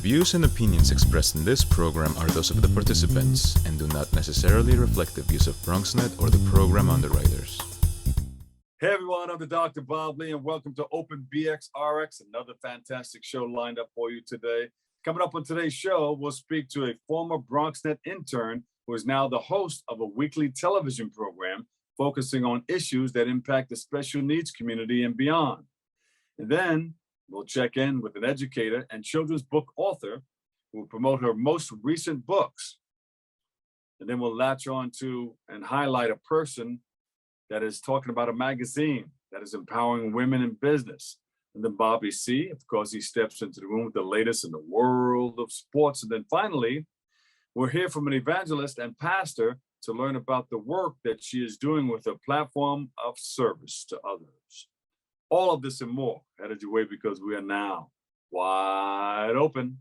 views and opinions expressed in this program are those of the participants and do not necessarily reflect the views of BronxNet or the program underwriters. Hey everyone, I'm the Dr. Bob Lee, and welcome to Open BXRX, another fantastic show lined up for you today. Coming up on today's show, we'll speak to a former BronxNet intern who is now the host of a weekly television program focusing on issues that impact the special needs community and beyond. And then we'll check in with an educator and children's book author who will promote her most recent books. And then we'll latch on to and highlight a person that is talking about a magazine that is empowering women in business. And then Bobby C, of course, he steps into the room with the latest in the world of sports. And then finally, we'll hear from an evangelist and pastor to learn about the work that she is doing with a platform of service to others. All of this and more headed your way because we are now wide open.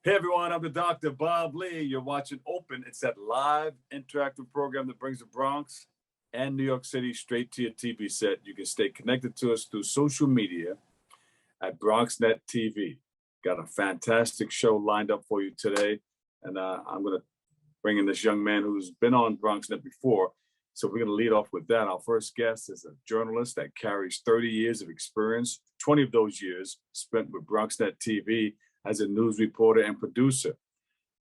Hey everyone, I'm the Dr. Bob Lee. You're watching Open. It's that live interactive program that brings the Bronx and New York City straight to your TV set. You can stay connected to us through social media at BronxNet TV. Got a fantastic show lined up for you today. And I'm going to bring in this young man who's been on BronxNet before. So we're going to lead off with that. Our first guest is a journalist that carries 30 years of experience, 20 of those years spent with BronxNet TV as a news reporter and producer.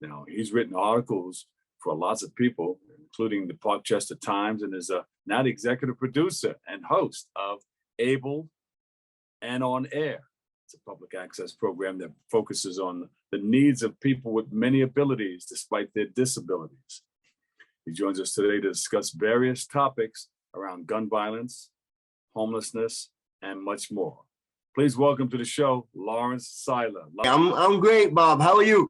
Now, he's written articles for lots of people, including the Parkchester Times, and is now the executive producer and host of Able and On Air. It's a public access program that focuses on the needs of people with many abilities despite their disabilities. He joins us today to discuss various topics around gun violence, homelessness, and much more. Please welcome to the show, Lawrence Seiler. I'm great, Bob. How are you?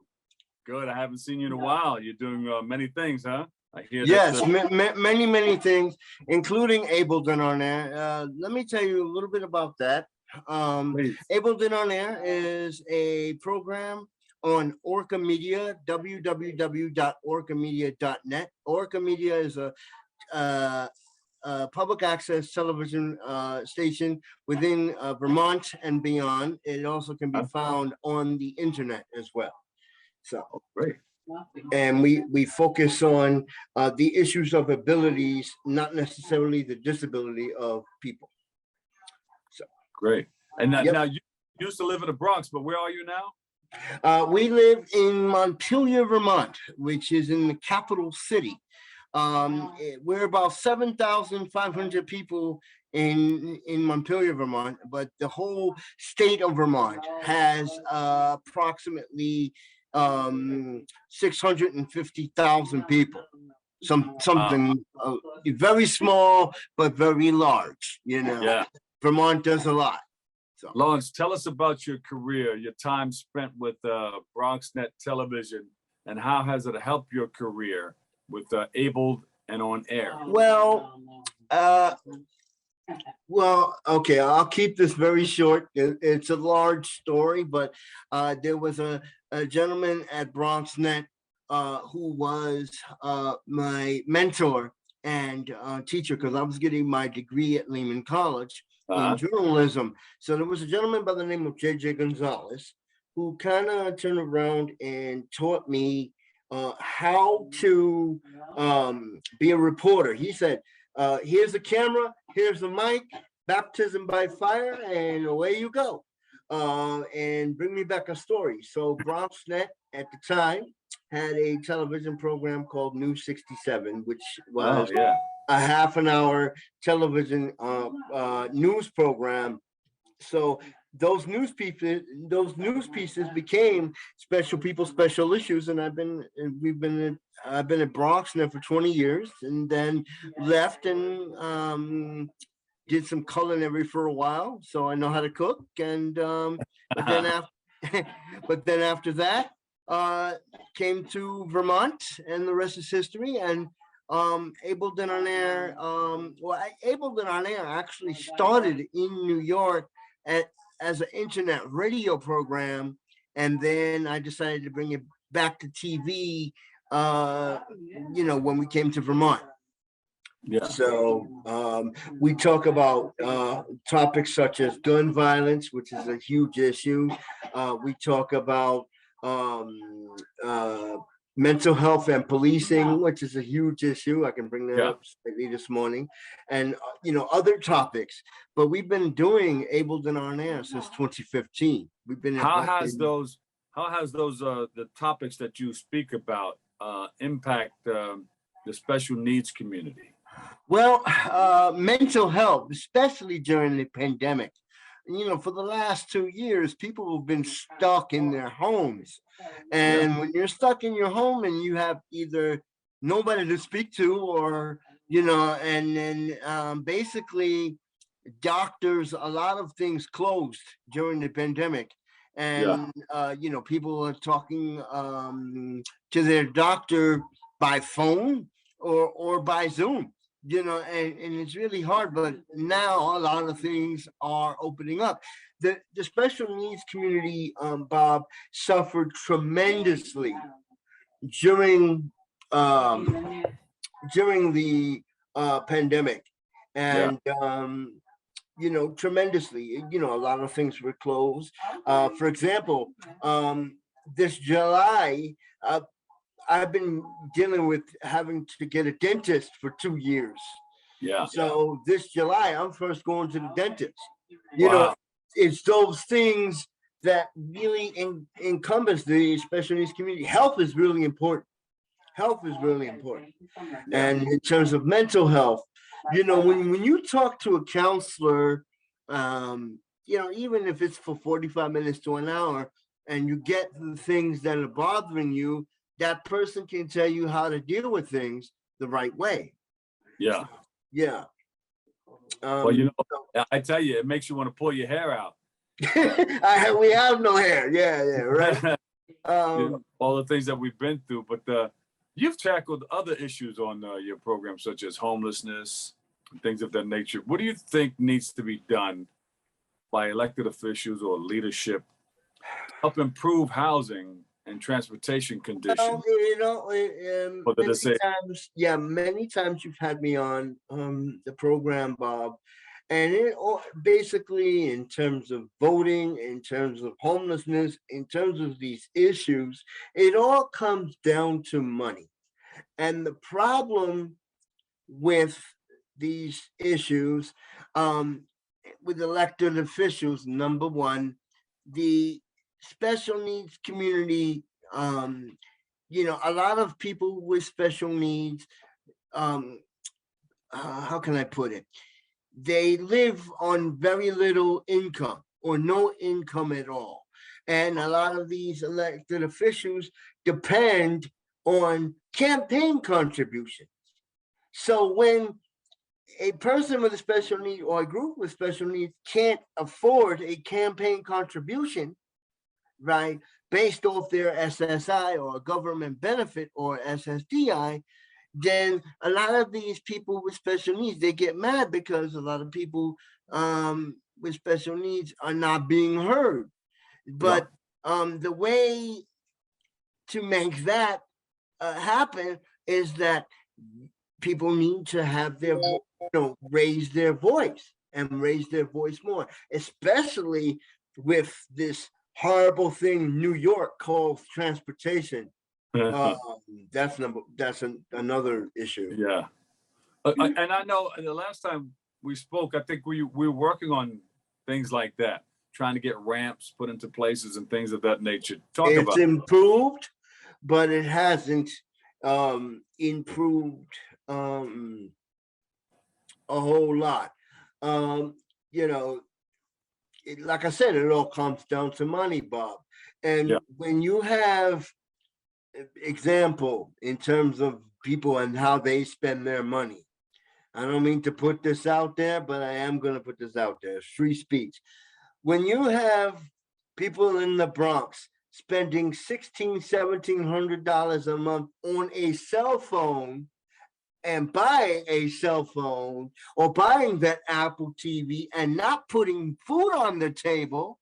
Good. I haven't seen you in a while. You're doing many things, huh? I hear yes, that, many things, including Ableton on Air. Let me tell you a little bit about that. Ableton on Air is a program on Orca Media, www.orcamedia.net. Orca Media is a public access television station within Vermont and beyond. It also can be found on the internet as well. So great. And we focus on the issues of abilities, not necessarily the disability of people. So great. And now you used to live in the Bronx, but where are you now? We live in Montpelier, Vermont, which is in the capital city. We're about 7,500 people in Montpelier, Vermont, but the whole state of Vermont has approximately 650,000 people. Something very small but very large. You know, yeah. Vermont does a lot. So. Lawrence, tell us about your career, your time spent with BronxNet Television, and how has it helped your career with Able and On Air? Well, okay, I'll keep this very short. It's a large story, but there was a gentleman at BronxNet who was my mentor and teacher, because I was getting my degree at Lehman College in journalism. So there was a gentleman by the name of J.J. Gonzalez who kind of turned around and taught me how to be a reporter. He said, here's the camera, here's the mic, baptism by fire, and away you go. And bring me back a story. So BronxNet at the time had a television program called News 67, which was a half an hour television news program. So those news pieces became special people, special issues, and I've been at BronxNet for 20 years, and then left and did some culinary for a while, so I know how to cook. And but then after, but then after that, came to Vermont, and the rest is history. And Ableton on Air, Ableton on Air actually started in New York as an internet radio program, and then I decided to bring it back to TV, when we came to Vermont. Yeah. So we talk about topics such as gun violence, which is a huge issue. We talk about mental health and policing, which is a huge issue. I can bring that up slightly this morning, and other topics. But we've been doing Ableton on Air since 2015. We've been. How has those the topics that you speak about impact the special needs community? Well, mental health, especially during the pandemic. For the last 2 years, people have been stuck in their homes. And when you're stuck in your home and you have either nobody to speak to, or, and then basically doctors, a lot of things closed during the pandemic. And, people are talking to their doctor by phone or by Zoom. And it's really hard, but now a lot of things are opening up. The special needs community, Bob, suffered tremendously during the pandemic, and tremendously. A lot of things were closed. For example, this July, I've been dealing with having to get a dentist for 2 years. Yeah. So this July, I'm first going to the dentist. It's those things that really encompass the special needs community. Health is really important. And in terms of mental health, when you talk to a counselor, even if it's for 45 minutes to an hour, and you get the things that are bothering you, that person can tell you how to deal with things the right way. Yeah. Yeah. Well, I tell you, it makes you want to pull your hair out. We have no hair. Yeah, right. All the things that we've been through, but you've tackled other issues on your program, such as homelessness and things of that nature. What do you think needs to be done by elected officials or leadership to help improve housing and transportation conditions? Many times you've had me on the program, Bob, and it basically, in terms of voting, in terms of homelessness, in terms of these issues, it all comes down to money. And the problem with these issues, with elected officials, number one, the special needs community, a lot of people with special needs, how can I put it? They live on very little income or no income at all. And a lot of these elected officials depend on campaign contributions. So when a person with a special need or a group with special needs can't afford a campaign contribution, right, based off their SSI or government benefit or SSDI, then a lot of these people with special needs, they get mad because a lot of people with special needs are not being heard. But the way to make that happen is that people need to have their, raise their voice and raise their voice more, especially with this horrible thing New York calls transportation. That's another issue. Yeah. And I know the last time we spoke, I think we were working on things like that, trying to get ramps put into places and things of that nature. It's improved, but it hasn't improved a whole lot. Like I said, it all comes down to money, Bob. And when you have example in terms of people and how they spend their money, I don't mean to put this out there, but I am going to put this out there. It's free speech. When you have people in the Bronx spending $1,700 a month on a cell phone and buying a cell phone or buying that Apple TV and not putting food on the table,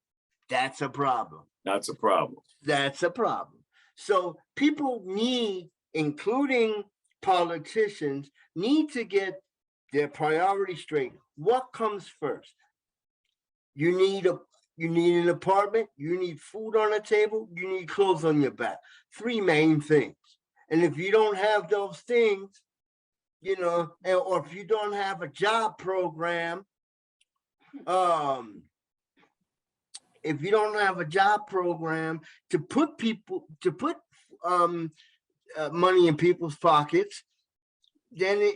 that's a problem. That's a problem. That's a problem. So people need, including politicians, need to get their priorities straight. What comes first? You need an apartment, you need food on the table, you need clothes on your back. Three main things. And if you don't have those things, or if you don't have a job program, if you don't have a job program to put money in people's pockets, then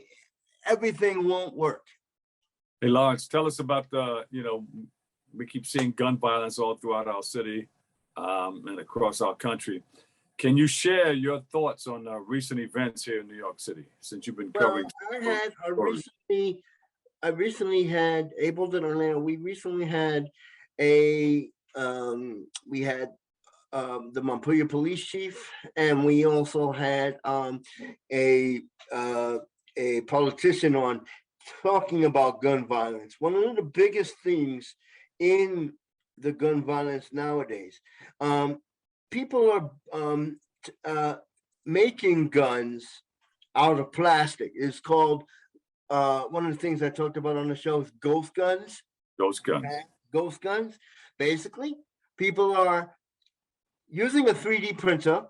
everything won't work. Hey, Lawrence, tell us about we keep seeing gun violence all throughout our city and across our country. Can you share your thoughts on recent events here in New York City, since you've been covering? I recently had Ableton on there. We recently had the Montpelier police chief, and we also had a politician on talking about gun violence. One of the biggest things in the gun violence nowadays, people are making guns out of plastic. It's called one of the things I talked about on the show is ghost guns. Ghost guns. Okay? Ghost guns. Basically, people are using a 3D printer,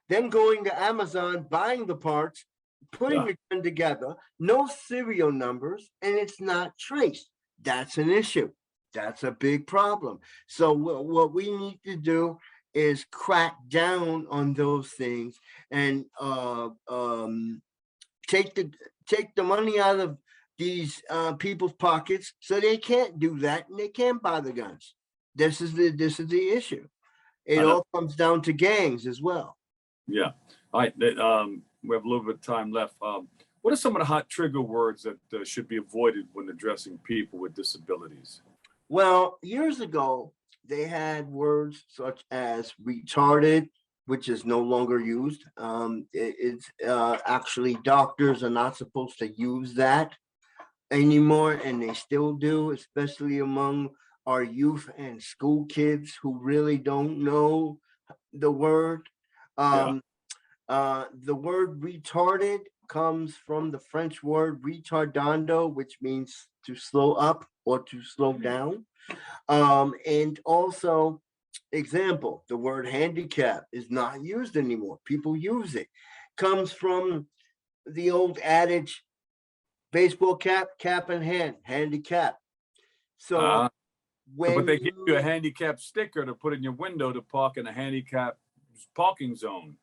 then going to Amazon, buying the parts, putting the gun together, no serial numbers, and it's not traced. That's an issue. That's a big problem. So what we need to do is crack down on those things and take the money out of these people's pockets so they can't do that and they can't buy the guns. This is the issue. It all comes down to gangs as well. Yeah. All right. We have a little bit of time left. What are some of the hot trigger words that should be avoided when addressing people with disabilities? Well, years ago, they had words such as retarded, which is no longer used. It's actually doctors are not supposed to use that anymore, and they still do, especially among our youth and school kids who really don't know the word. The word retarded comes from the French word retardando, which means to slow up or to slow down. And also, example, the word handicap is not used anymore. People use it. Comes from the old adage, baseball cap, cap in hand, handicap. So but they give you a handicap sticker to put in your window to park in a handicap parking zone.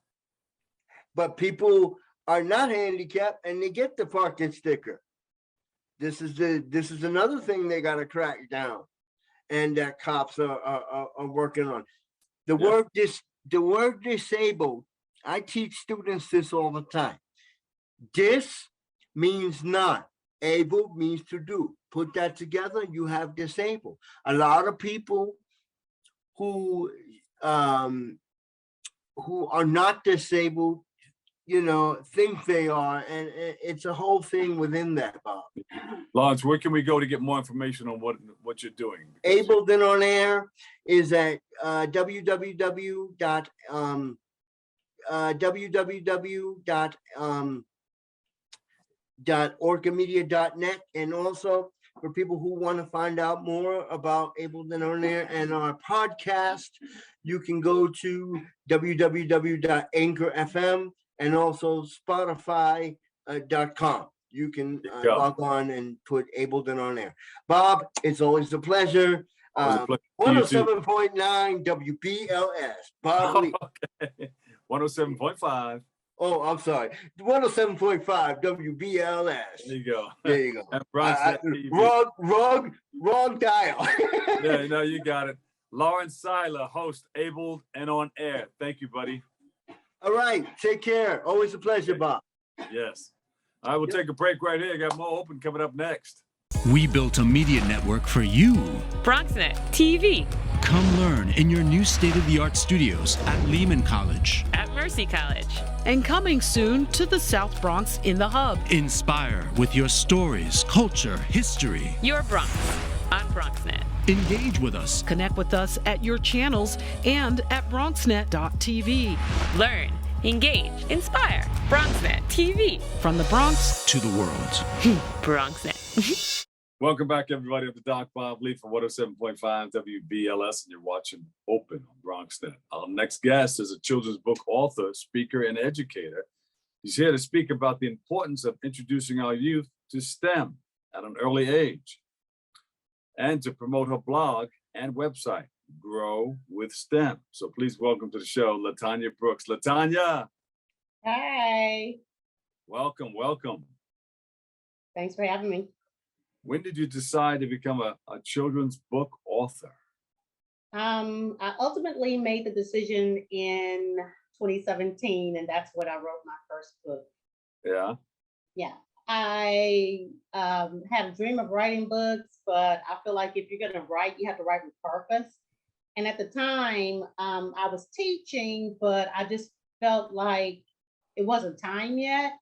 But people are not handicapped and they get the parking sticker. This is another thing they got to crack down, and that cops are working on. The word disabled. I teach students this all the time. Dis means not. Able means to do. Put that together, you have disabled. A lot of people who are not disabled, think they are, and it's a whole thing within that, Bob. Lawrence, where can we go to get more information on what you're doing? Able Then On Air is at www.orcamedia.net, and also for people who want to find out more about Able Then On Air and our podcast, you can go to www.anchor.fm and also Spotify.com. You can log on and put Able Then On Air. Bob, it's always a pleasure. 107.9 WBLS. Bob Lee. Okay. 107.5. Oh, I'm sorry. 107.5 WBLS. There you go. Wrong dial. Yeah, no, you got it. Lawrence Seiler, host, Able and On Air. Thank you, buddy. All right. Take care. Always a pleasure, Bob. Yes. I will take a break right here. Got more open coming up next. We built a media network for you. BronxNet TV. Come learn in your new state-of-the-art studios at Lehman College. At Mercy College. And coming soon to the South Bronx in the Hub. Inspire with your stories, culture, history. Your Bronx on BronxNet. Engage with us. Connect with us at your channels and at BronxNet.tv. Learn, engage, inspire. BronxNet TV. From the Bronx to the world. BronxNet. Welcome back, everybody. I'm the Doc Bob Lee from 107.5 WBLS, and you're watching Open on BronxNet. Our next guest is a children's book author, speaker, and educator. He's here to speak about the importance of introducing our youth to STEM at an early age and to promote her blog and website, Grow with STEM. So please welcome to the show, LaTanya Brooks. LaTanya. Hi. Welcome, welcome. Thanks for having me. When did you decide to become a children's book author? I ultimately made the decision in 2017, and that's when I wrote my first book. Yeah. Yeah. I had a dream of writing books, but I feel like if you're going to write, you have to write with purpose. And at the time, I was teaching, but I just felt like it wasn't time yet.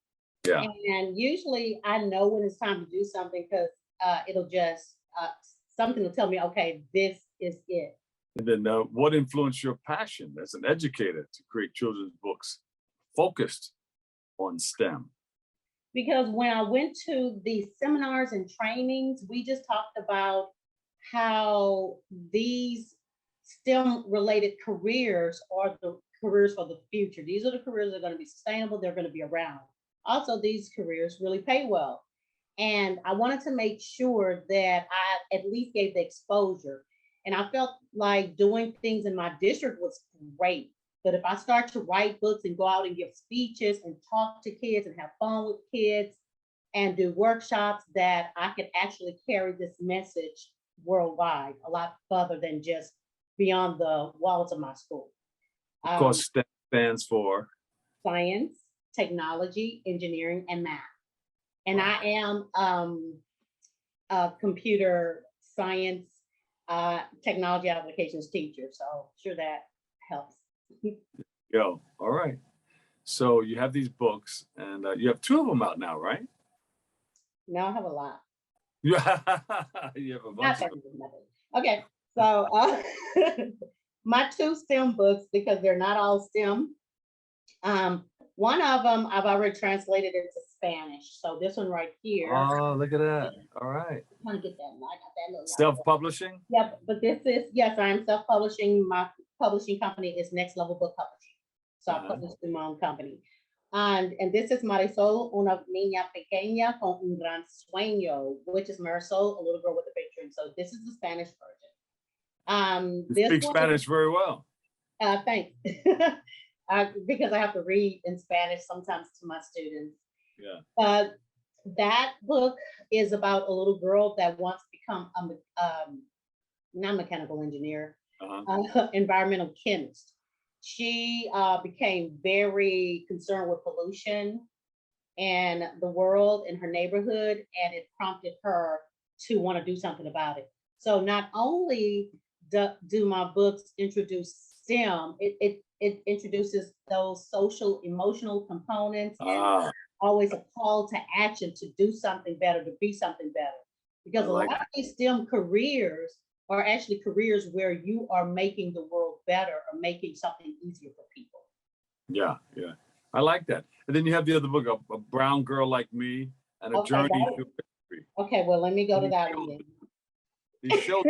Yeah. And usually I know when it's time to do something because it'll just, something will tell me, okay, this is it. And then what influenced your passion as an educator to create children's books focused on STEM? Because when I went to the seminars and trainings, we just talked about how these STEM related careers are the careers for the future. These are the careers that are going to be sustainable. They're going to be around. Also, these careers really pay well. And I wanted to make sure that I at least gave the exposure. And I felt like doing things in my district was great. But if I start to write books and go out and give speeches and talk to kids and have fun with kids and do workshops, that I could actually carry this message worldwide a lot further than just beyond the walls of my school. Of course, STEM stands for science, technology, engineering, and math. And I am a computer science, technology applications teacher. So sure that helps. Yo, all right. So you have these books, and you have 2 of them out now, right? No, I have a lot. You have a bunch of them. Okay, so my 2 STEM books, because they're not all STEM. One of them I've already translated into Spanish. So this one right here. Oh, look at that. All right. I'm trying to get that. I got that little Self-publishing? Yep, but this is, yes, I am self-publishing. My publishing company is Next Level Book Publishing. So I publish through my own company. And this is Marisol, una niña pequeña con un gran sueño, which is Marisol, a little girl with a big dream. So this is the Spanish version. You speak Spanish very well. Thanks. Because I have to read in Spanish sometimes to my students. Yeah. That book is about a little girl that wants to become a not mechanical engineer, environmental chemist. She became very concerned with pollution and the world in her neighborhood, and it prompted her to want to do something about it. So not only do my books introduce STEM, it introduces those social, emotional components, and always a call to action to do something better, to be something better. Because a lot of these STEM careers are actually careers where you are making the world better or making something easier for people. Yeah, yeah. I like that. And then you have the other book, A Brown Girl Like Me, and A Journey Through Herstory. Okay, well, let me go to that one then. These shows.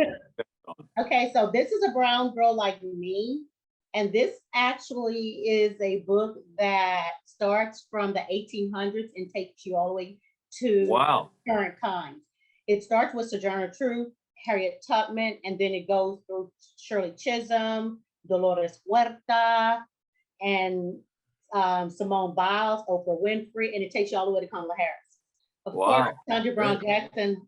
Okay, so this is A Brown Girl Like Me. And this actually is a book that starts from the 1800s and takes you all the way to current times. It starts with Sojourner Truth, Harriet Tubman, and then it goes through Shirley Chisholm, Dolores Huerta, and Simone Biles, Oprah Winfrey, and it takes you all the way to Kamala Harris. Of course, Sandra Brown Jackson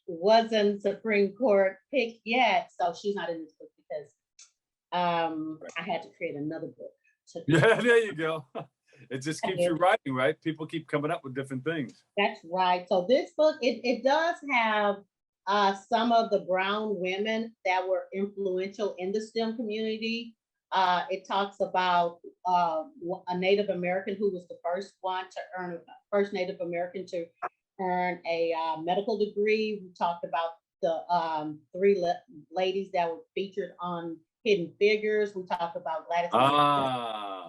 wasn't Supreme Court picked yet, so she's not in this book because I had to create another book. Yeah, there you go. It just I keeps did. you writing, right? People keep coming up with different things. That's right. So this book, it does have some of the brown women that were influential in the STEM community. It talks about a Native American who was the first Native American to earn a medical degree. We talked about the three ladies that were featured on Hidden Figures. We talked about Gladys,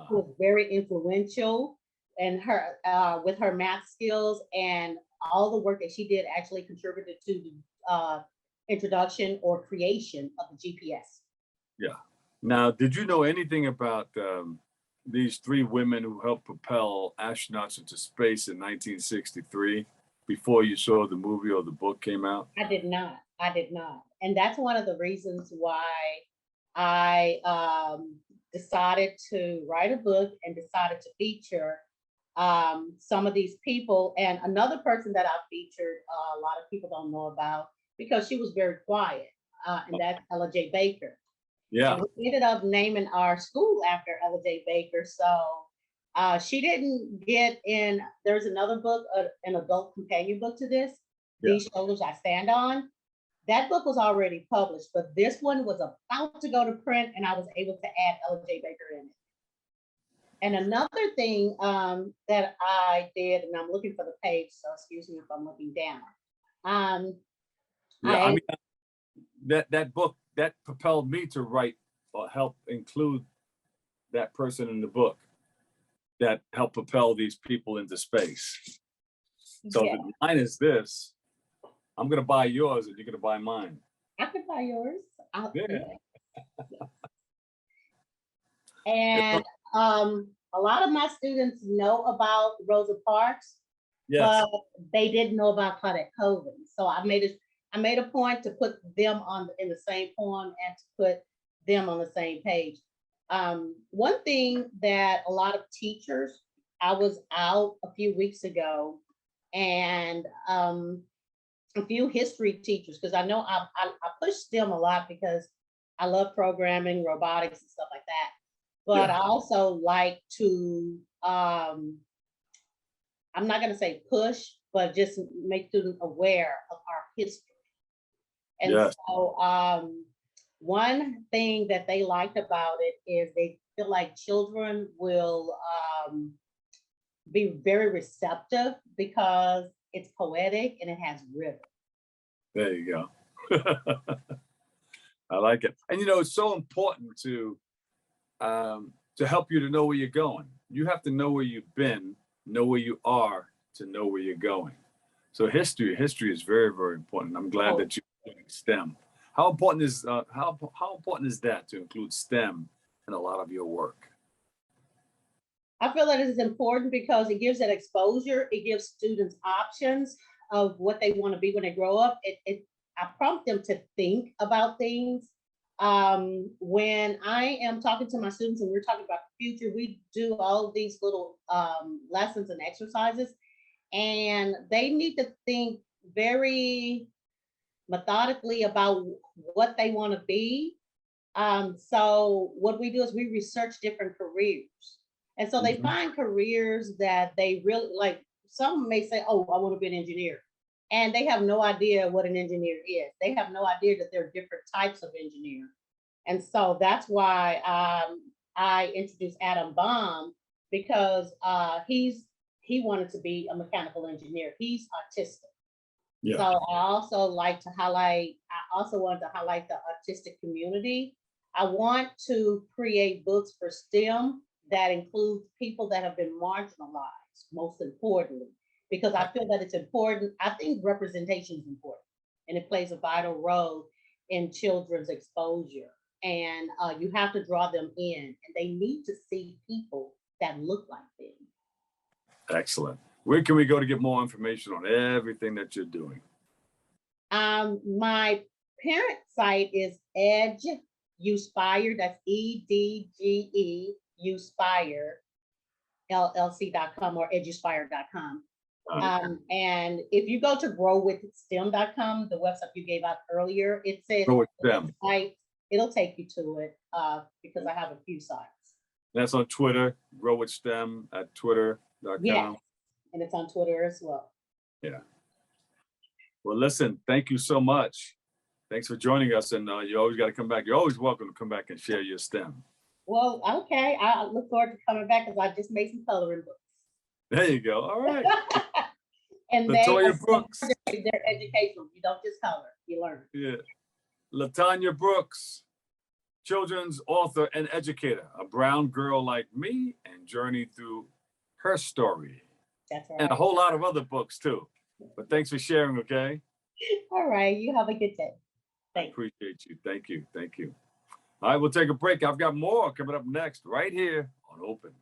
who was very influential, and her with her math skills and all the work that she did actually contributed to the introduction or creation of the GPS. Yeah. Now, did you know anything about these three women who helped propel astronauts into space in 1963 before you saw the movie or the book came out? I did not. And that's one of the reasons why I decided to write a book and decided to feature some of these people. And another person that I featured, a lot of people don't know about because she was very quiet, and that's Ella J. Baker. Yeah. And we ended up naming our school after Ella J. Baker. So she didn't get in. There's another book, an adult companion book to this, These Shoulders I Stand On. That book was already published, but this one was about to go to print, and I was able to add Ella J. Baker in it. And another thing that I did, and I'm looking for the page, so excuse me if I'm looking down. I mean, that book that propelled me to write or help include that person in the book that helped propel these people into space. So yeah. the line is this: I'm going to buy yours, and you're going to buy mine. I could buy yours. Yeah. And a lot of my students know about Rosa Parks, Yes. but they didn't know about Claudette Colvin. So I made a point to put them in the same poem and to put them on the same page. One thing that a lot of teachers, I was out a few weeks ago, and a few history teachers, because I know I push STEM a lot because I love programming, robotics, and stuff like that. But I also like to, I'm not going to say push, but just make students aware of our history. And so one thing that they liked about it is they feel like children will be very receptive because it's poetic and it has rhythm. There you go. I like it. And it's so important to help you to know where you're going. You have to know where you've been, know where you are to know where you're going. So history is very, very important. I'm glad that you're doing STEM. How important is that to include STEM in a lot of your work? I feel that it is important because it gives that exposure. It gives students options of what they want to be when they grow up. I prompt them to think about things. When I am talking to my students and we're talking about the future, we do all of these little lessons and exercises, and they need to think very methodically about what they want to be. So what we do is we research different careers. And so they find careers that they really like. Some may say, oh, I want to be an engineer. And they have no idea what an engineer is. They have no idea that there are different types of engineer. And so that's why I introduced Adam Baum, because he wanted to be a mechanical engineer. He's autistic. Yeah. So I also wanted to highlight the autistic community. I want to create books for STEM that includes people that have been marginalized, most importantly, because I feel that it's important. I think representation is important, and it plays a vital role in children's exposure. And you have to draw them in, and they need to see people that look like them. Excellent. Where can we go to get more information on everything that you're doing? My parent site is EdgeUspire, that's EDGE, Uspire, LLC.com or EdgeUspire.com. And if you go to growwithstem.com, the website you gave out earlier, it says website, it'll take you to it because I have a few sites. That's on Twitter, Grow with STEM at twitter.com. Yeah, and it's on Twitter as well. Yeah. Well, listen, thank you so much. Thanks for joining us. And you always got to come back. You're always welcome to come back and share your STEM. Well, okay. I look forward to coming back because I just made some coloring books. There you go. All right. And LaTanya Brooks. They're educational. You don't just color, you learn. Yeah. LaTanya Brooks, children's author and educator, A Brown Girl Like Me, and Journey Through Herstory. That's right. And a whole lot of other books too. But thanks for sharing, okay? All right. You have a good day. I appreciate you. Thank you. Thank you. All right, we'll take a break. I've got more coming up next right here on Open.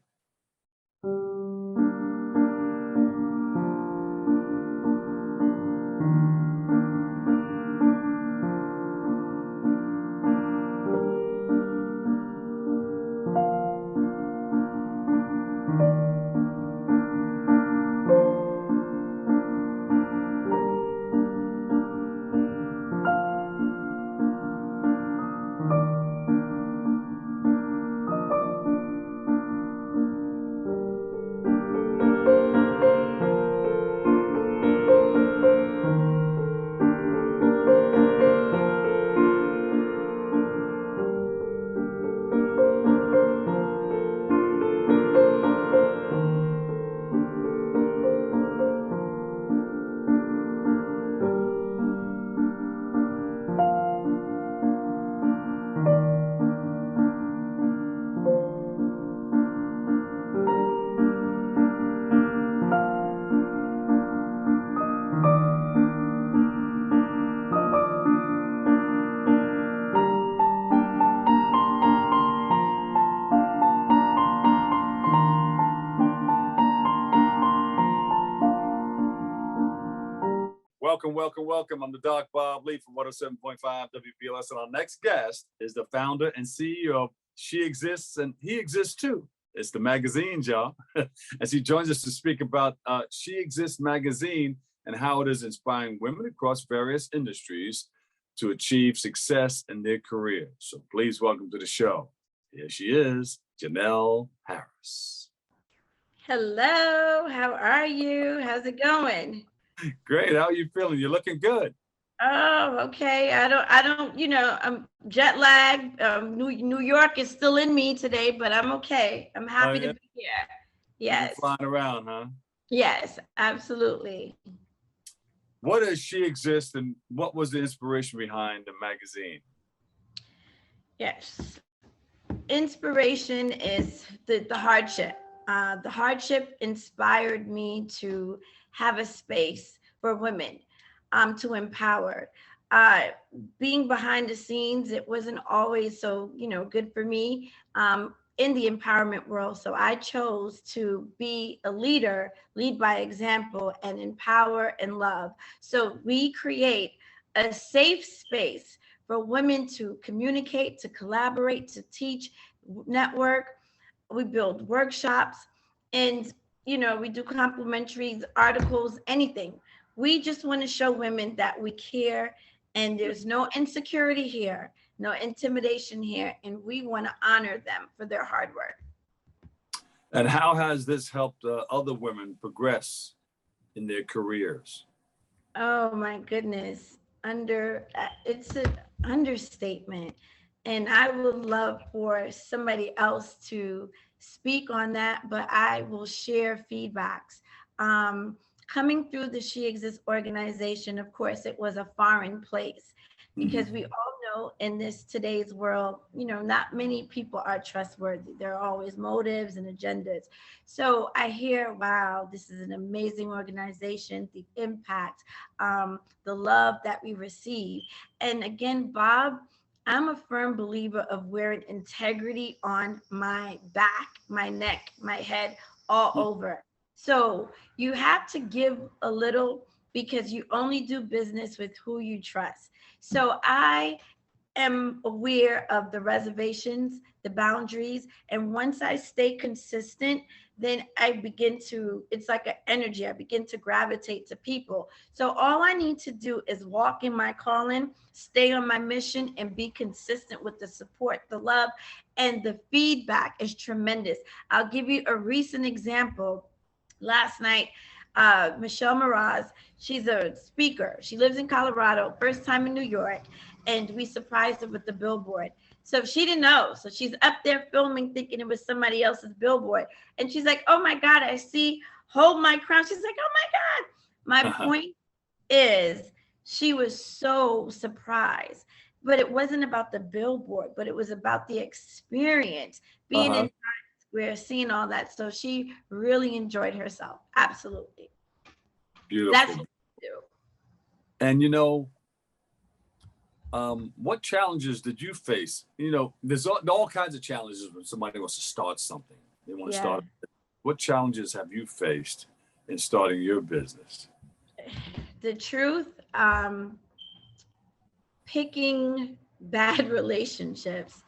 Welcome. I'm the Doc Bob Lee from 107.5 WPLS. And our next guest is the founder and CEO of She Exists and He Exists Too. It's the magazine, y'all. As he joins us to speak about She Exists magazine and how it is inspiring women across various industries to achieve success in their career. So please welcome to the show. Here she is, Janelle Harris. Hello, how are you? How's it going? Great. How are you feeling? You're looking good. Oh, okay. I don't, I'm jet lagged. New York is still in me today, but I'm okay. I'm happy to be here. Yes. You're flying around, huh? Yes, absolutely. What does She Exist and what was the inspiration behind the magazine? Yes. Inspiration is the hardship. The hardship inspired me to have a space for women to empower. Being behind the scenes, it wasn't always so, good for me in the empowerment world. So I chose to be a leader, lead by example, and empower and love. So we create a safe space for women to communicate, to collaborate, to teach, network. We build workshops, and we do complimentary articles, anything. We just want to show women that we care, and there's no insecurity here, no intimidation here, and we want to honor them for their hard work. And how has this helped other women progress in their careers? Oh my goodness, it's an understatement. And I would love for somebody else to speak on that, but I will share feedbacks. Coming through the She Exists organization, of course, it was a foreign place because we all know in this today's world, not many people are trustworthy. There are always motives and agendas. So I hear, wow, this is an amazing organization, the impact, the love that we receive. And again, Bob, I'm a firm believer of wearing integrity on my back, my neck, my head, all over. So you have to give a little because you only do business with who you trust. So I am aware of the reservations, the boundaries, and once I stay consistent, then it's like an energy. I begin to gravitate to people. So all I need to do is walk in my calling, stay on my mission, and be consistent with the support, the love, and the feedback is tremendous. I'll give you a recent example. Last night, Michelle Mraz, she's a speaker. She lives in Colorado, first time in New York, and we surprised her with the billboard. So she didn't know. So she's up there filming, thinking it was somebody else's billboard. And she's like, oh my God, I see, hold my crown. She's like, oh my God. My point is, she was so surprised. But it wasn't about the billboard, but it was about the experience, being in Times Square, seeing all that. So she really enjoyed herself. Absolutely. Beautiful. That's what we do. And what challenges did you face? There's all kinds of challenges when somebody wants to start something. They want to start. What challenges have you faced in starting your business? The truth, picking bad relationships,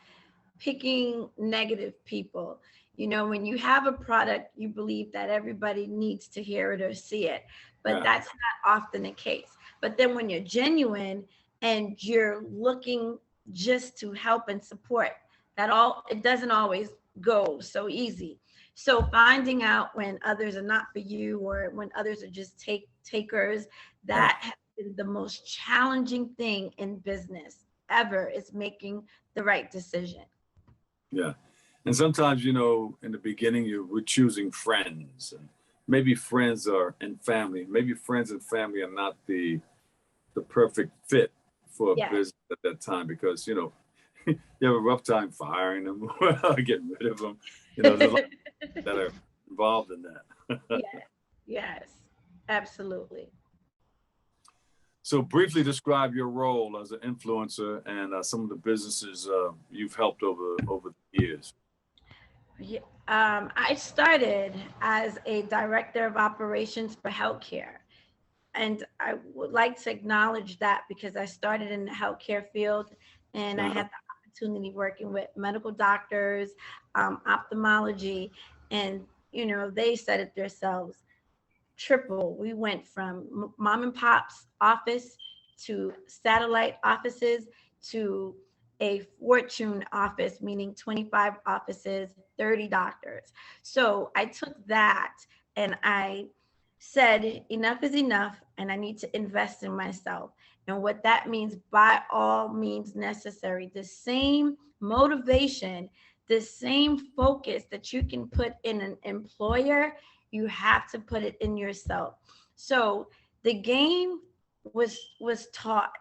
picking negative people. When you have a product, you believe that everybody needs to hear it or see it, but that's not often the case. But then when you're genuine and you're looking just to help and support, it doesn't always go so easy. So finding out when others are not for you, or when others are just takers, that has been the most challenging thing in business ever, is making the right decision. Yeah. And sometimes, in the beginning, we're choosing friends, and maybe friends and family are not the perfect fit for a business at that time, because, you have a rough time firing them, getting rid of them. There's a lot that are involved in that. Yes, absolutely. So briefly describe your role as an influencer and some of the businesses you've helped over the years. I started as a director of operations for healthcare. And I would like to acknowledge that, because I started in the healthcare field, and I had the opportunity working with medical doctors, ophthalmology, and, they said it themselves, triple. We went from mom and pop's office to satellite offices to a fortune office, meaning 25 offices, 30 doctors. So I took that and I said, enough is enough, and I need to invest in myself. And what that means, by all means necessary, the same motivation, the same focus that you can put in an employer, you have to put it in yourself. So the game was taught.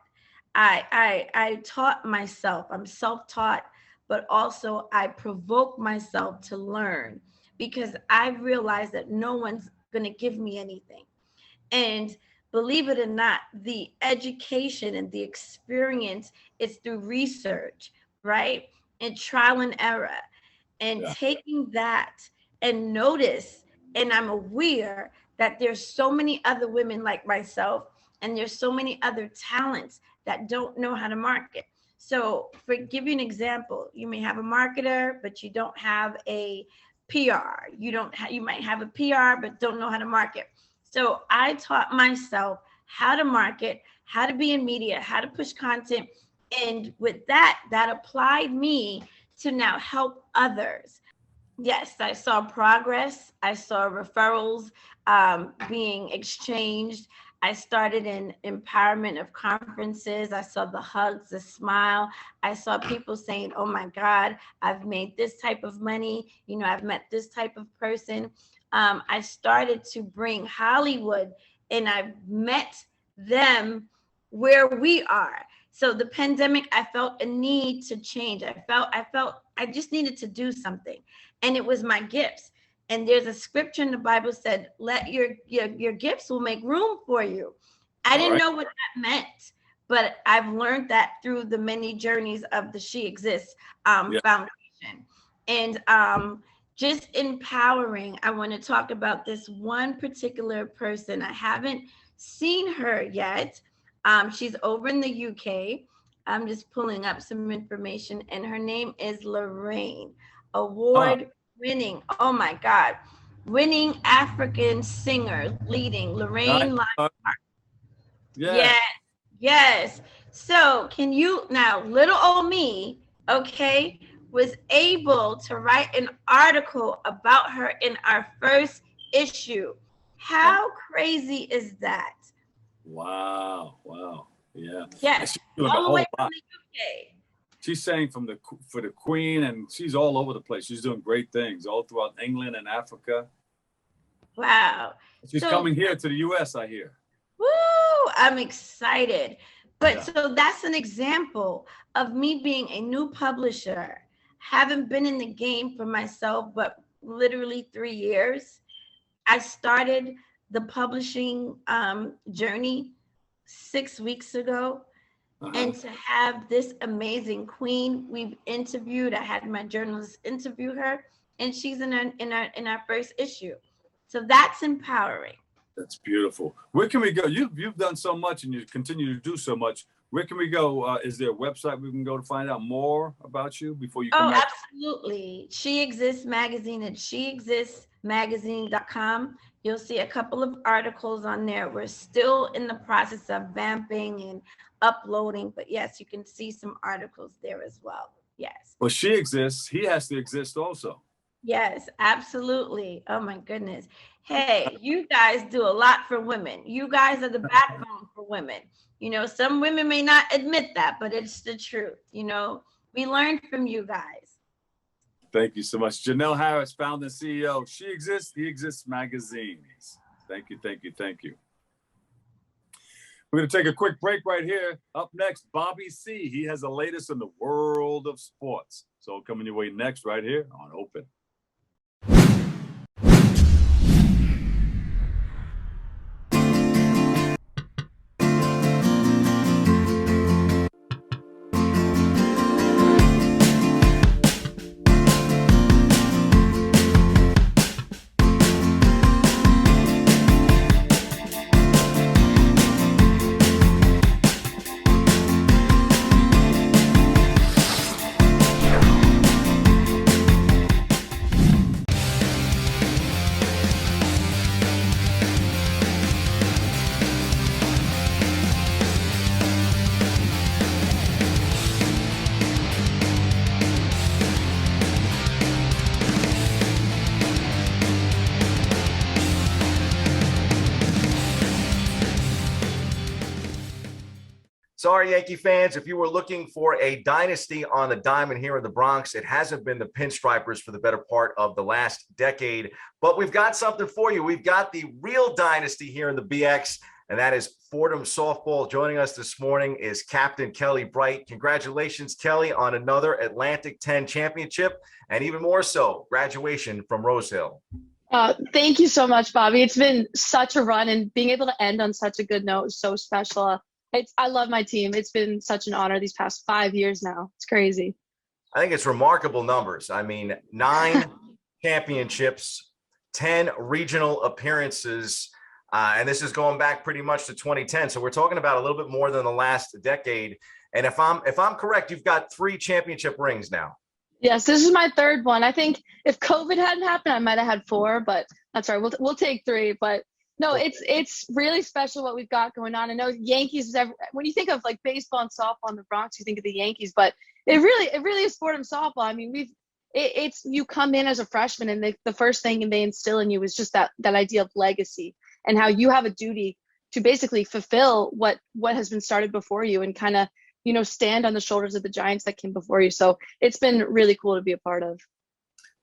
I taught myself. I'm self-taught, but also I provoke myself to learn, because I realized that no one's going to give me anything. And believe it or not, the education and the experience is through research, right? And trial and error, and taking that and notice. And I'm aware that there's so many other women like myself, and there's so many other talents that don't know how to market. So for give you an example, you may have a marketer, but you don't have a PR. You might have a PR, but don't know how to market. So I taught myself how to market, how to be in media, how to push content. And with that applied me to now help others. Yes, I saw progress. I saw referrals being exchanged. I started in empowerment of conferences. I saw the hugs, the smile. I saw people saying, oh my God, I've made this type of money. I've met this type of person. I started to bring Hollywood, and I've met them where we are. So the pandemic, I felt a need to change. I felt I just needed to do something. And it was my gifts. And there's a scripture in the Bible said, let your gifts will make room for you. I didn't know what that meant, but I've learned that through the many journeys of the She Exists Foundation. And just empowering. I want to talk about this one particular person. I haven't seen her yet. She's over in the UK. I'm just pulling up some information, and her name is Lorraine, award-winning. Oh my God. winning African singer leading Lorraine Lionheart. Yeah. Yes. So can you now, little old me, okay, was able to write an article about her in our first issue. How crazy is that? Wow. Yeah. Yes. She's doing All a the way whole from lot. the UK. She's sang for the Queen, and she's all over the place. She's doing great things all throughout England and Africa. Wow. She's coming here to the US, I hear. Woo! I'm excited. But so that's an example of me being a new publisher, haven't been in the game for myself, but literally 3 years. I started the publishing journey 6 weeks ago. And to have this amazing queen we've interviewed, I had my journalist interview her, and she's in our first issue. So that's empowering. That's beautiful. Where can we go? You've done so much, and you continue to do so much. Where can we go? Is there a website we can go to find out more about you before you come back? Absolutely. She Exists Magazine at sheexistsmagazine.com. You'll see a couple of articles on there. We're still in the process of vamping and uploading, but yes, you can see some articles there as well. Yes. Well, she exists. He has to exist also. Yes, absolutely. Oh my goodness. Hey, you guys do a lot for women. You guys are the backbone for women. You know, some women may not admit that, but it's the truth. You know, we learned from you guys. Thank you so much. Janelle Harris, founder and CEO. She Exists, He Exists Magazines. Thank you. We're going to take a quick break right here. Up next, Bobby C. He has the latest in the world of sports. So coming your way next right here on Open. Sorry, Yankee fans, if you were looking for a dynasty on the diamond here in the Bronx, it hasn't been the Pinstripers for the better part of the last decade. But we've got something for you. We've got the real dynasty here in the BX, and that is Fordham Softball. Joining us this morning is Captain Kelly Bright. Congratulations, Kelly, on another Atlantic 10 championship, and even more so, graduation from Rose Hill. Thank you so much, Bobby. It's been such a run, and being able to end on such a good note is so special. I love my team. It's been such an honor these past 5 years now. It's crazy. I think it's remarkable numbers. I mean, 9 championships, 10 regional appearances, and this is going back pretty much to 2010. So we're talking about a little bit more than the last decade. And if I'm correct, you've got 3 championship rings now. Yes, this is my 3rd one. I think if COVID hadn't happened, I might have had 4, but that's all right. We'll take 3. But no, it's really special what we've got going on. I know Yankees, when you think of like baseball and softball in the Bronx, you think of the Yankees, but it really is Fordham softball. I mean, it's you come in as a freshman, and the first thing they instill in you is just that idea of legacy and how you have a duty to basically fulfill what has been started before you and kind of, you know, stand on the shoulders of the giants that came before you. So it's been really cool to be a part of.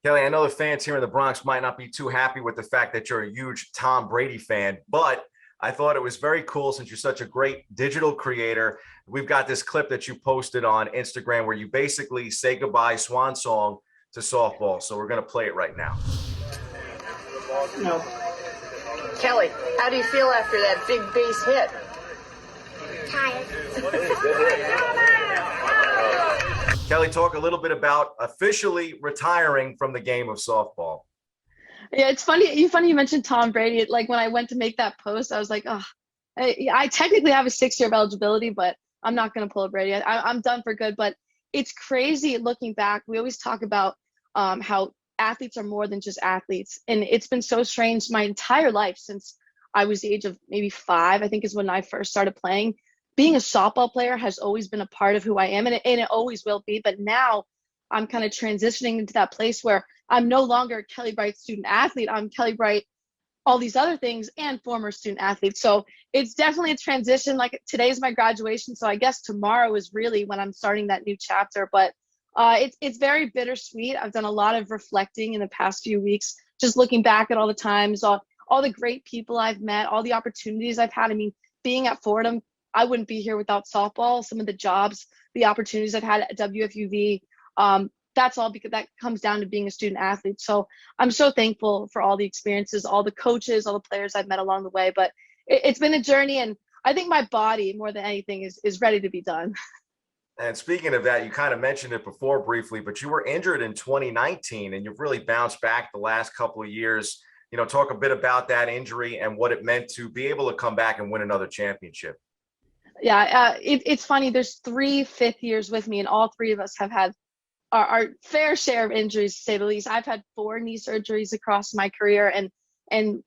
Kelly, I know the fans here in the Bronx might not be too happy with the fact that you're a huge Tom Brady fan, but I thought it was very cool since you're such a great digital creator. We've got this clip that you posted on Instagram where you basically say goodbye, swan song to softball. So we're going to play it right now. No. Kelly, how do you feel after that big base hit? Tired. Kelly, talk a little bit about officially retiring from the game of softball. Yeah, it's funny you mentioned Tom Brady. Like when I went to make that post, I was like, oh, I technically have a 6-year of eligibility, but I'm not going to pull a Brady. I'm done for good. But it's crazy looking back. We always talk about how athletes are more than just athletes. And it's been so strange my entire life since I was the age of maybe 5, I think is when I first started playing. Being a softball player has always been a part of who I am, and it always will be. But now I'm kind of transitioning into that place where I'm no longer a Kelly Bright student athlete. I'm Kelly Bright, all these other things, and former student athlete. So it's definitely a transition. Like today's my graduation, so I guess tomorrow is really when I'm starting that new chapter. But it's very bittersweet. I've done a lot of reflecting in the past few weeks, just looking back at all the times, all the great people I've met, all the opportunities I've had. I mean, being at Fordham, I wouldn't be here without softball. Some of the jobs, the opportunities I've had at WFUV, that's all because that comes down to being a student athlete. So I'm so thankful for all the experiences, all the coaches, all the players I've met along the way. But it's been a journey, and I think my body, more than anything, is ready to be done. And speaking of that, you kind of mentioned it before briefly, but you were injured in 2019 and you've really bounced back the last couple of years. Talk a bit about that injury and what it meant to be able to come back and win another championship. Yeah, it's funny. There's 3 fifth years with me, and all 3 of us have had our fair share of injuries, to say the least. I've had 4 knee surgeries across my career, and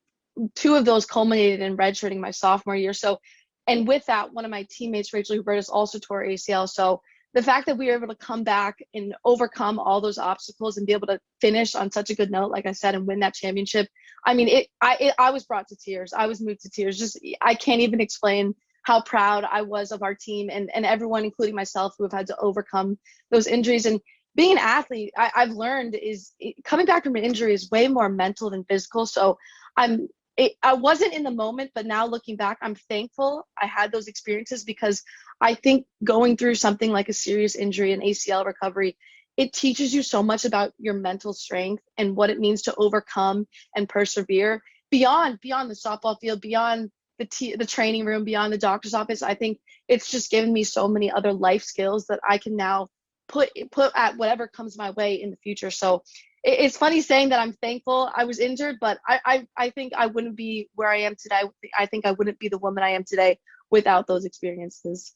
2 of those culminated in redshirting my sophomore year. So, and with that, one of my teammates, Rachel Hubertus, also tore ACL. So the fact that we were able to come back and overcome all those obstacles and be able to finish on such a good note, like I said, and win that championship, I mean, I was brought to tears. I was moved to tears. Just, I can't even explain how proud I was of our team and everyone, including myself, who have had to overcome those injuries. And being an athlete, I've learned is coming back from an injury is way more mental than physical. So I wasn't in the moment, but now looking back, I'm thankful I had those experiences, because I think going through something like a serious injury and ACL recovery, it teaches you so much about your mental strength and what it means to overcome and persevere beyond the softball field, beyond the training room, beyond the doctor's office. I think it's just given me so many other life skills that I can now put at whatever comes my way in the future. So it's funny saying that I'm thankful I was injured, but I think I wouldn't be where I am today. I think I wouldn't be the woman I am today without those experiences.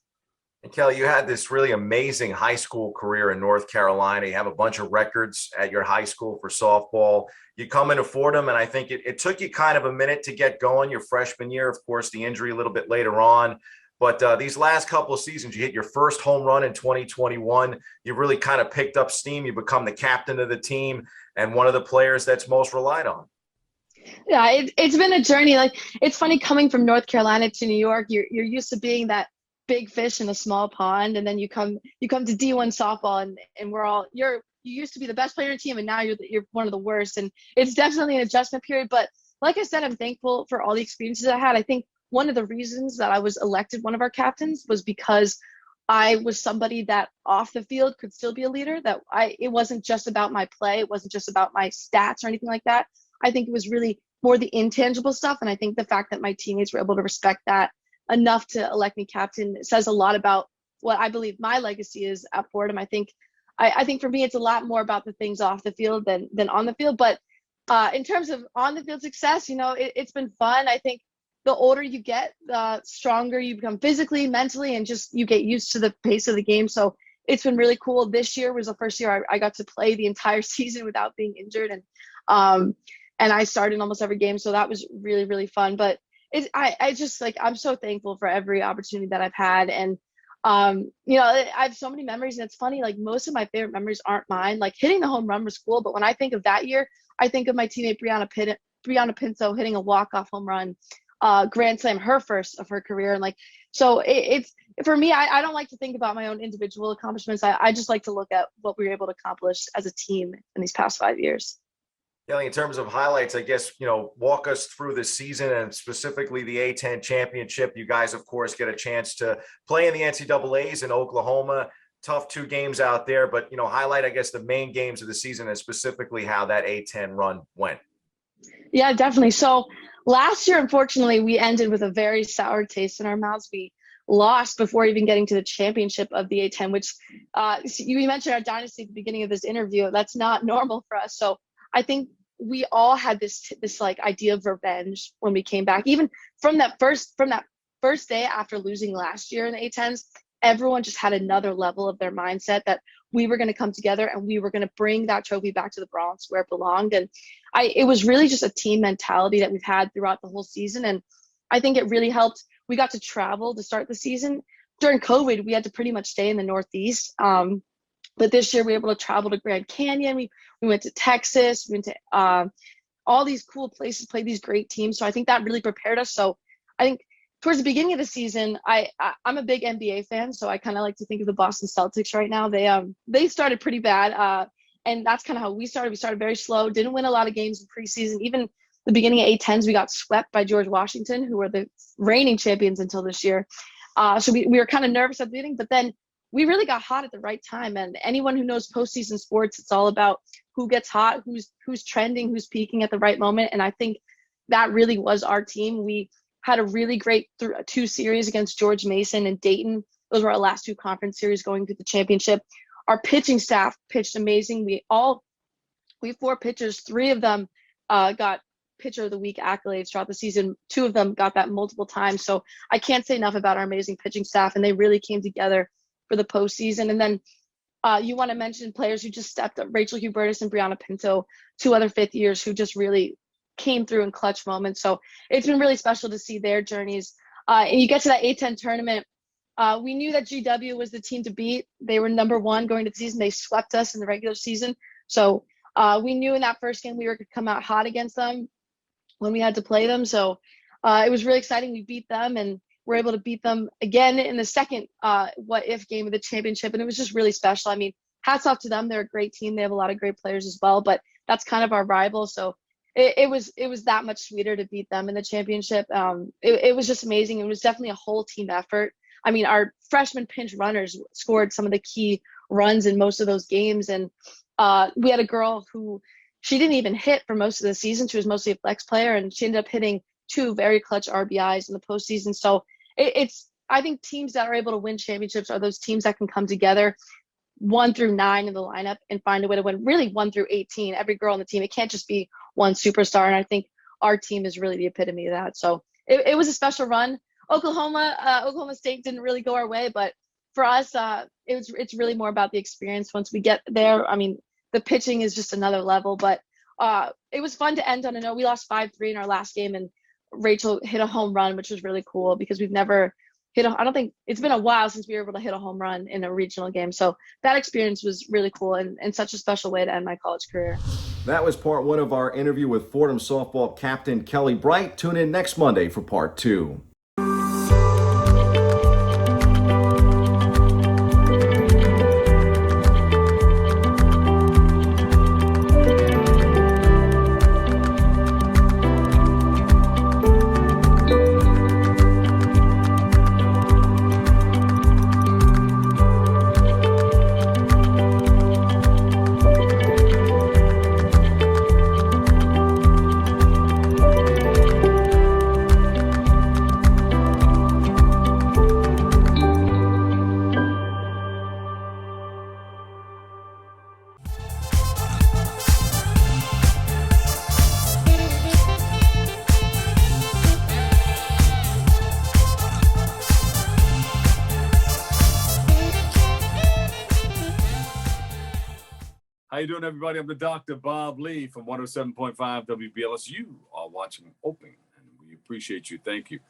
And Kelly, you had this really amazing high school career in North Carolina. You have a bunch of records at your high school for softball. You come into Fordham, and I think it took you kind of a minute to get going your freshman year. Of course, the injury a little bit later on. But these last couple of seasons, you hit your first home run in 2021. You've really kind of picked up steam. You become the captain of the team and one of the players that's most relied on. Yeah, it's been a journey. Like, it's funny coming from North Carolina to New York. You're used to being that big fish in a small pond, and then you come to D1 softball, and we're all you used to be the best player on the team, and now you're one of the worst. And it's definitely an adjustment period. But like I said, I'm thankful for all the experiences I had. I think one of the reasons that I was elected one of our captains was because I was somebody that off the field could still be a leader, it wasn't just about my play. It wasn't just about my stats or anything like that. I think it was really more the intangible stuff. And I think the fact that my teammates were able to respect that enough to elect me captain says a lot about what I believe my legacy is at Fordham. I think for me, it's a lot more about the things off the field than on the field. But in terms of on the field success, it's been fun. I think the older you get, the stronger you become physically, mentally, and just you get used to the pace of the game. So it's been really cool. This year was the first year I got to play the entire season without being injured. And I started in almost every game. So that was really, really fun. But I'm so thankful for every opportunity that I've had. And, I have so many memories, and it's funny, like most of my favorite memories aren't mine. Like hitting the home run was cool. But when I think of that year, I think of my teammate, Brianna Pinto hitting a walk-off home run, grand slam, her first of her career. And so it's for me, I don't like to think about my own individual accomplishments. I just like to look at what we were able to accomplish as a team in these past 5 years. Kelly, in terms of highlights, I guess, walk us through the season and specifically the A-10 championship. You guys, of course, get a chance to play in the NCAAs in Oklahoma. Tough 2 games out there, but, highlight, I guess, the main games of the season and specifically how that A-10 run went. Yeah, definitely. So last year, unfortunately, we ended with a very sour taste in our mouths. We lost before even getting to the championship of the A-10, which you mentioned our dynasty at the beginning of this interview. That's not normal for us. So I think we all had this idea of revenge when we came back. Even from that first day after losing last year in the A-10s, everyone just had another level of their mindset that we were going to come together and we were going to bring that trophy back to the Bronx where it belonged. And it was really just a team mentality that we've had throughout the whole season. And I think it really helped. We got to travel to start the season. During COVID, we had to pretty much stay in the Northeast. But this year we were able to travel to Grand Canyon. We went to Texas, we went to all these cool places, played these great teams. So I think that really prepared us. So I think towards the beginning of the season, I'm a big NBA fan, so I kind of like to think of the Boston Celtics right now. They started pretty bad, and that's kind of how we started. We started very slow, didn't win a lot of games in preseason. Even the beginning of A-10s, we got swept by George Washington, who were the reigning champions until this year. So we were kind of nervous at the beginning, but then we really got hot at the right time. And anyone who knows postseason sports, it's all about who gets hot, who's trending, who's peaking at the right moment. And I think that really was our team. We had a really great 2 series against George Mason and Dayton. Those were our last 2 conference series going through the championship. Our pitching staff pitched amazing. We have 4 pitchers. 3 of them got pitcher of the week accolades throughout the season. 2 of them got that multiple times. So I can't say enough about our amazing pitching staff, and they really came together for the postseason. And then you want to mention players who just stepped up, Rachel Hubertus and Brianna Pinto, 2 other 5th years who just really came through in clutch moments. So it's been really special to see their journeys. And you get to that A-10 tournament. We knew that GW was the team to beat. They were number 1 going to the season. They swept us in the regular season. So we knew in that first game we were going to come out hot against them when we had to play them. So it was really exciting. We beat them, and we're able to beat them again in the second what-if game of the championship. And it was just really special. I mean, hats off to them. They're a great team. They have a lot of great players as well, but that's kind of our rival. So it was that much sweeter to beat them in the championship. It was just amazing. It was definitely a whole team effort. I mean, our freshman pinch runners scored some of the key runs in most of those games. And we had a girl who, she didn't even hit for most of the season. She was mostly a flex player, and she ended up hitting 2 very clutch RBIs in the postseason. So I think teams that are able to win championships are those teams that can come together 1 through 9 in the lineup and find a way to win, really 1 through 18, every girl on the team. It can't just be one superstar. And I think our team is really the epitome of that. So it was a special run. Oklahoma State didn't really go our way, but for us, it's really more about the experience once we get there. I mean, the pitching is just another level, but it was fun to end on a note. We lost 5-3 in our last game, and Rachel hit a home run, which was really cool because we've never I don't think it's been a while since we were able to hit a home run in a regional game. So that experience was really cool and such a special way to end my college career. That was part 1 of our interview with Fordham softball captain Kelly Bright. Tune in next Monday for part 2. How you doing, everybody? I'm the Dr. Bob Lee from 107.5 WBLS. You are watching Open, and we appreciate you. Thank you.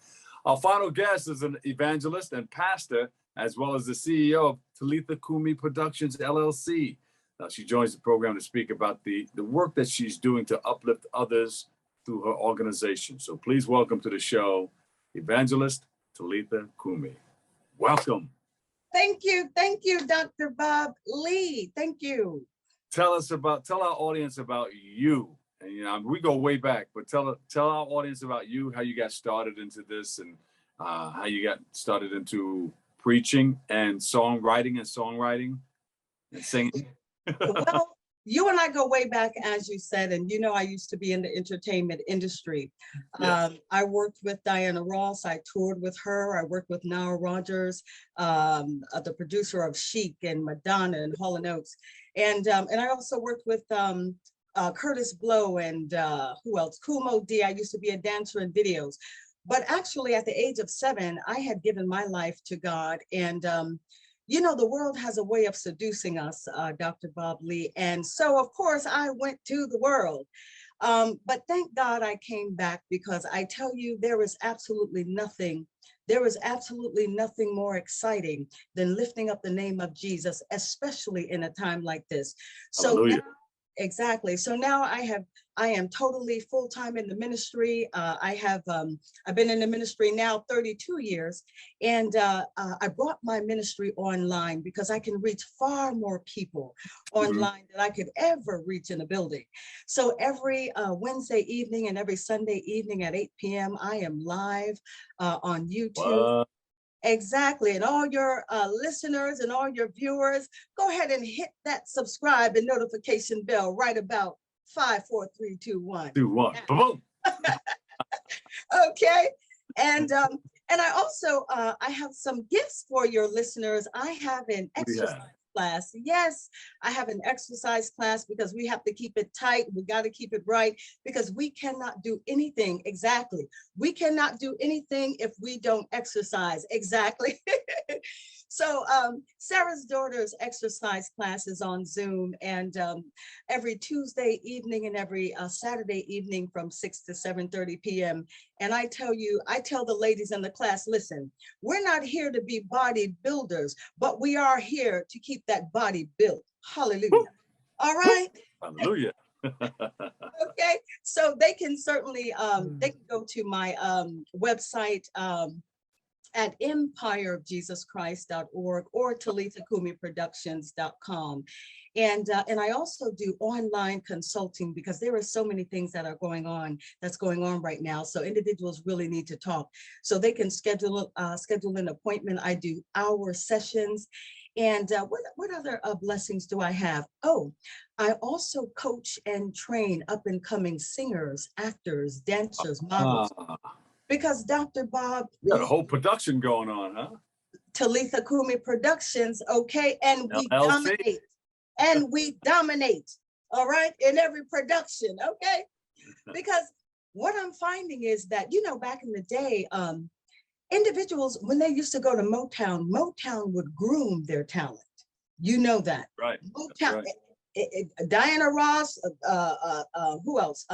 Our final guest is an evangelist and pastor, as well as the CEO of Talitha Cumi Productions, LLC. Now, she joins the program to speak about the work that she's doing to uplift others through her organization. So please welcome to the show, Evangelist Talitha Cumi. Welcome. Thank you, Dr. Bob Lee. Thank you. Tell our audience about you. And, you know, we go way back, but tell our audience about you, how you got started into this, and how you got started into preaching and songwriting and singing. Well, you and I go way back, as you said, and you know I used to be in the entertainment industry. Yes. I worked with Diana Ross. I toured with her. I worked with Nile Rodgers, the producer of Chic and Madonna and Hall & Oates. And I also worked with Curtis Blow and who else? Kumo D. I used to be a dancer in videos. But actually, at the age of 7, I had given my life to God. And you know, the world has a way of seducing us, Dr. Bob Lee. And so, of course, I went to the world. But thank God I came back, because I tell you, there is absolutely nothing more exciting than lifting up the name of Jesus, especially in a time like this. So Hallelujah. now, exactly. So now I am totally full-time in the ministry. I've been in the ministry now 32 years, and I brought my ministry online because I can reach far more people online than I could ever reach in a building. So every Wednesday evening and every Sunday evening at 8 p.m., I am live on YouTube. What? Exactly. And all your listeners and all your viewers, go ahead and hit that subscribe and notification bell right about 5, 4, 3, 2, 1. 2, 1. Boom. Okay. And I also I have some gifts for your listeners. I have an exercise class. Yes, I have an exercise class, because we have to keep it tight. We got to keep it right, because we cannot do anything. Exactly. We cannot do anything if we don't exercise. Exactly. So Sarah's daughter's exercise class is on Zoom, and every Tuesday evening and every Saturday evening from 6 to 7:30 p.m. And I tell the ladies in the class, listen, we're not here to be body builders, but we are here to keep that body built. Hallelujah. All right. Hallelujah. Okay. So they can certainly, they can go to my website, at empireofjesuschrist.org or Talitha Cumi Productions.com. And I also do online consulting, because there are so many things that's going on right now. So individuals really need to talk. So they can schedule an appointment. I do hour sessions. And what other blessings do I have? Oh, I also coach and train up and coming singers, actors, dancers, models. Because Dr. Bob, you got a whole production going on, huh? Talitha Cumi Productions, okay, and we LLC. dominate, all right, in every production, okay? Because what I'm finding is that, you know, back in the day, individuals, when they used to go to Motown would groom their talent. You know that. Right. Motown. Right. Diana Ross, who else?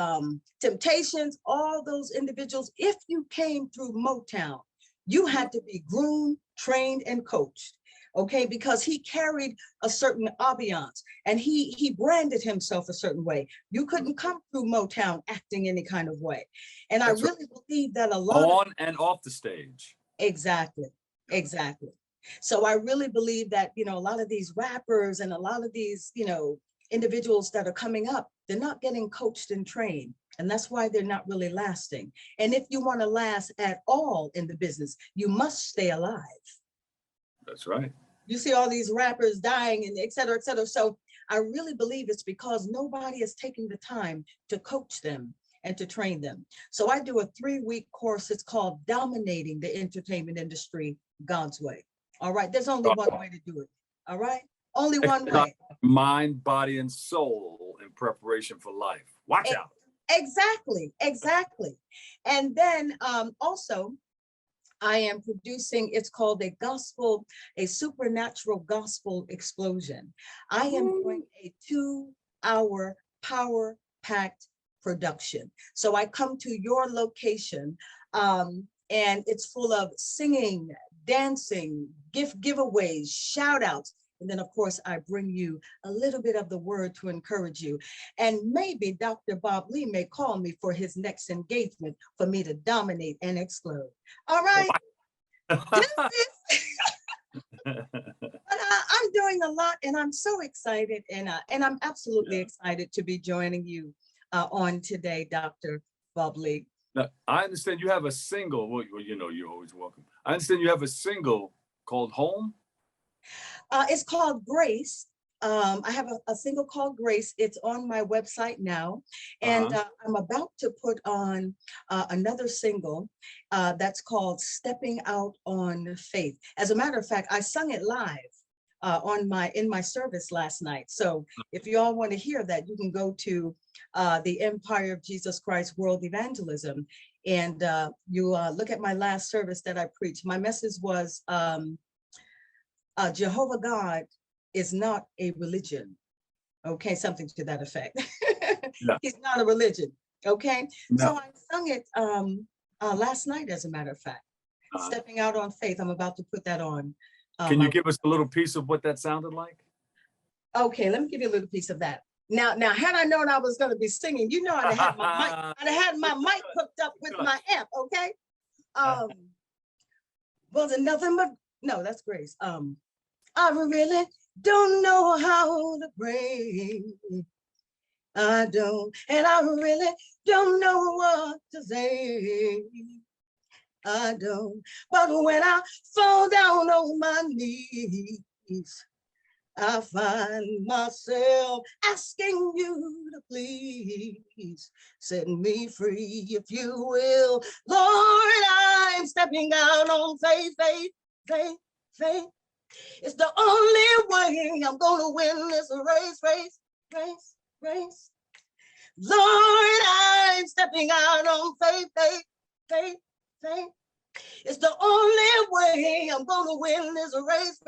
Temptations, all those individuals, if you came through Motown, you had to be groomed, trained, and coached, okay? Because he carried a certain ambiance, and he branded himself a certain way. You couldn't come through Motown acting any kind of way. And I really believe that a lot on and off the stage. Exactly. So I really believe that, you know, a lot of these rappers and a lot of these, you know, individuals that are coming up, they're not getting coached and trained. And that's why they're not really lasting. And if you want to last at all in the business, you must stay alive. That's right. You see all these rappers dying and et cetera, et cetera. So I really believe it's because nobody is taking the time to coach them and to train them. So I do a 3-week course. It's called Dominating the Entertainment Industry God's Way. All right. There's only one way to do it. All right. Only one way. Mind, body, and soul in preparation for life. Watch out. Exactly. And then also, I am producing, it's called a supernatural gospel explosion. I am doing a 2-hour power-packed production. So I come to your location, and it's full of singing, dancing, giveaways, shout outs. And then, of course, I bring you a little bit of the word to encourage you. And maybe Dr. Bob Lee may call me for his next engagement for me to dominate and explode. All right. I'm doing a lot, and I'm so excited. And I'm absolutely excited to be joining you on today, Dr. Bob Lee. Now, I understand you have a single. Well, you know, you're always welcome. I understand you have a single called Home. It's called Grace. I have a single called Grace. It's on my website now. And I'm about to put on another single that's called Stepping Out on Faith. As a matter of fact, I sung it live in my service last night. So if you all want to hear that, you can go to the Empire of Jesus Christ World Evangelism, and you look at my last service that I preached. My message was Jehovah God is not a religion. Okay, something to that effect. No. He's not a religion. Okay, No. so I sung it last night, as a matter of fact. Stepping Out on Faith. I'm about to put that on. Can you give us a little piece of what that sounded like? Okay, let me give you a little piece of that. Now, had I known I was going to be singing, you know, I'd have had my mic hooked up with my amp. Okay. Was it nothing but no? That's Grace. I really don't know how to pray. I don't, and I really don't know what to say. I don't, but when I fall down on my knees, I find myself asking you to please set me free, if you will. Lord, I'm stepping out on faith, faith, faith, faith. It's the only way I'm gonna win this race. Lord, I'm stepping out on faith, faith, faith, faith. It's the only way I'm gonna win this race.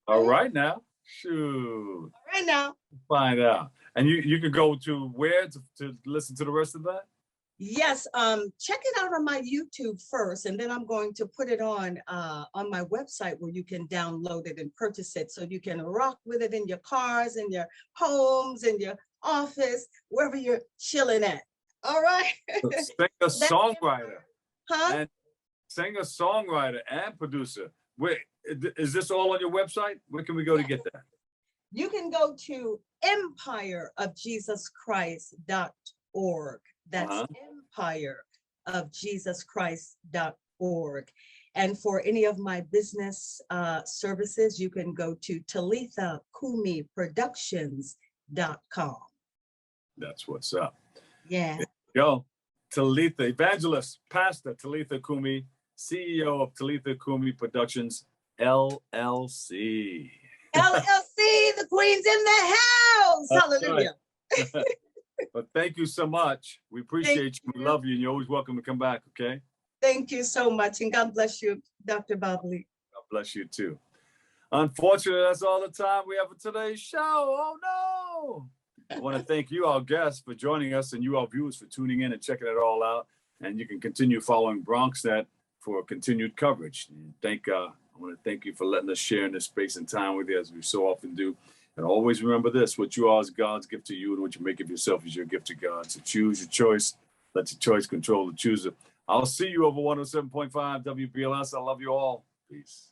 All right now. Shoot. All right now. Find out. And you can go to where to listen to the rest of that? Yes, check it out on my YouTube first, and then I'm going to put it on my website where you can download it and purchase it, so you can rock with it in your cars, in your homes, in your office, wherever you're chilling at. All right. Singer-songwriter. Huh? And singer-songwriter and producer. Wait, is this all on your website? Where can we go to get that? You can go to empireofjesuschrist.org. That's empireofjesuschrist.org. And for any of my business services, you can go to Talitha Cumi Productions.com. That's what's up. Yeah. There you go. Talitha, Evangelist Pastor Talitha Cumi, CEO of Talitha Cumi Productions, LLC. LLC, the Queen's in the house. That's Hallelujah. Right. But thank you so much. We appreciate you. We love you, and you're always welcome to come back, okay? Thank you so much, and God bless you, Dr. Bobley. God bless you too. Unfortunately, that's all the time we have for today's show. Oh no! I want to thank you, our guests, for joining us, and you, our viewers, for tuning in and checking it all out. And you can continue following BronxNet for continued coverage. And I want to thank you for letting us share in this space and time with you, as we so often do. And always remember this: what you are is God's gift to you, and what you make of yourself is your gift to God. So choose your choice. Let your choice control the chooser. I'll see you over 107.5 WBLS. I love you all. Peace.